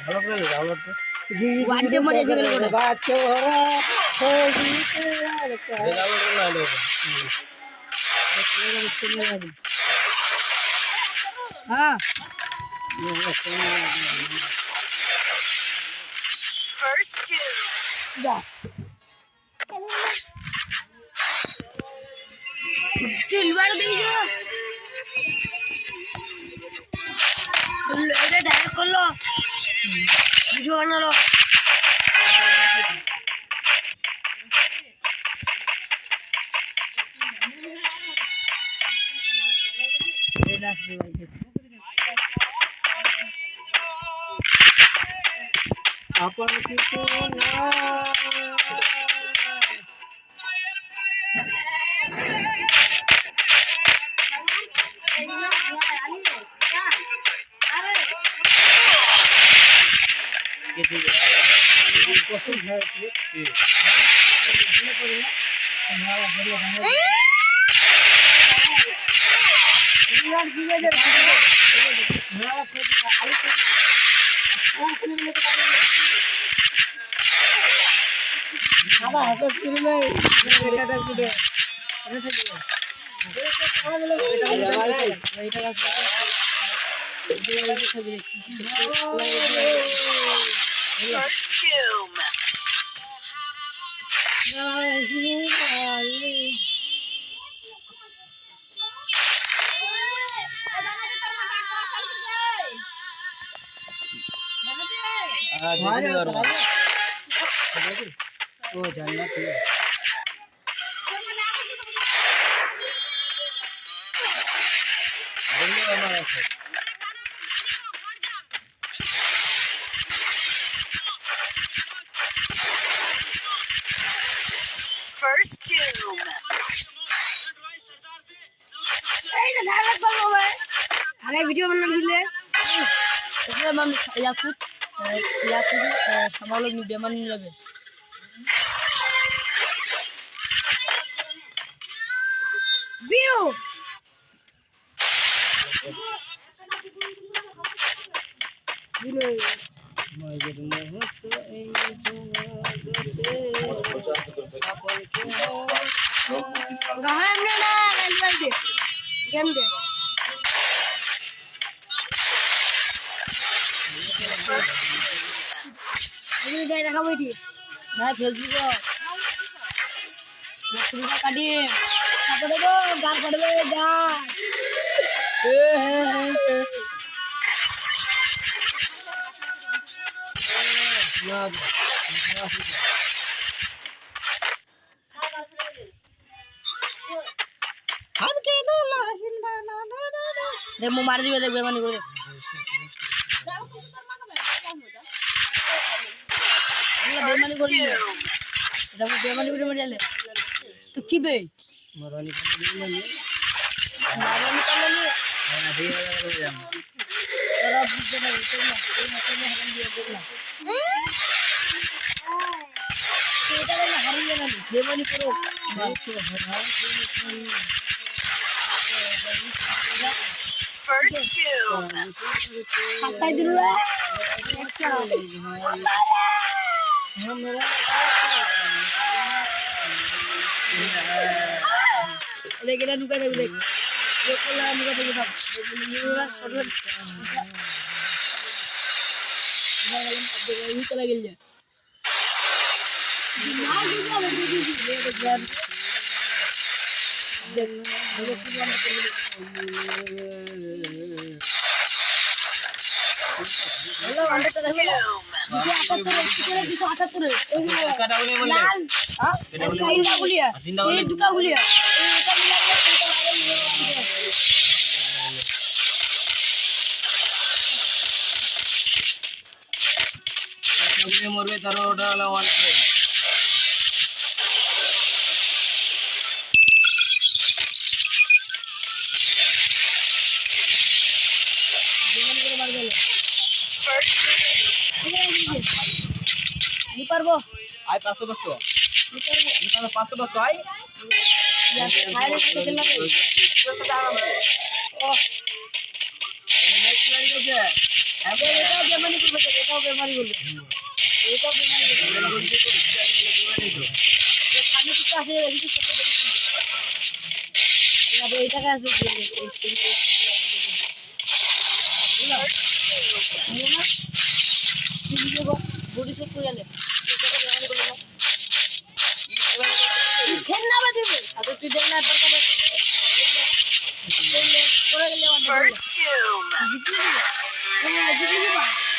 ভালো করে ডাউনলোড কর ওয়ানটে মরে গেল করে বাচ্চারা হইতে আর ডাউনলোড না হলো হ্যাঁ First two. যা তিনবার দিয়েছো এটা ডাইরেক্ট করলো ভিডিও বানালো আপন কিছু না পছন্দ হয় আবার হাসা শুরু নেই এটা শুরু First doom. ও জান্নাত আমার আছে First doom. এইটা ডাইরেক্ট করবো ভাই আগে ভিডিও বানানো দিলে এটা মানে ইয়াকুত সামালো নি বেমান নি যাবে ভিউ ভিউ মগর মহত এই জগতে আপন কে গাহাম না গাইল দে গেম দে আমি গাই রাখা বইটি না ফেসবুক না কাটি তারপরে গো গান পড়বে গান দেখ মো মার দিবে দেখ বেমানি করে বেমানি First করে doom. দেখো বেমানি করে মরে গেলে তো কি বে মরানি করে দিলে মারানি পারলে না দিয়ে যাম তোরা বুঝতে না তোর না হারাম দিয়ে দেখ না এটা না হারিয়ে না বেমানি করো First doom. হাতাই দিল রে দেখ এটা ঢুকা দেখ দেখ লোকলা ঢুকা দেখ দাও নিউরা সরল না গেলাম এই চলে গেল না দিনা দিনা দেখ দেখ হ্যালো আন্ডা তো দেখো দুশো 78 কাটা বলে বললে লাল হ্যাঁ তিনটা গুলিয়া এই দুটো গুলিয়া এটা মিলালে মরবে তার ওটা হলো 1 নি পারবো আই 500 বস্তু নি পারবো 500 বস্তু আই বাইরে থেকে খেললাম ও এটাও বেমানি করবে এটাও বেমানি করবে এটাও বেমানি করবে সামনে কিছু আসে এইটাকে আসবে বডি শট করে গেলে খেল না দেবে আর তুই দেখ না দরকার করে গেলে First doom. জিতে যাবে হ্যাঁ জিতে যাবে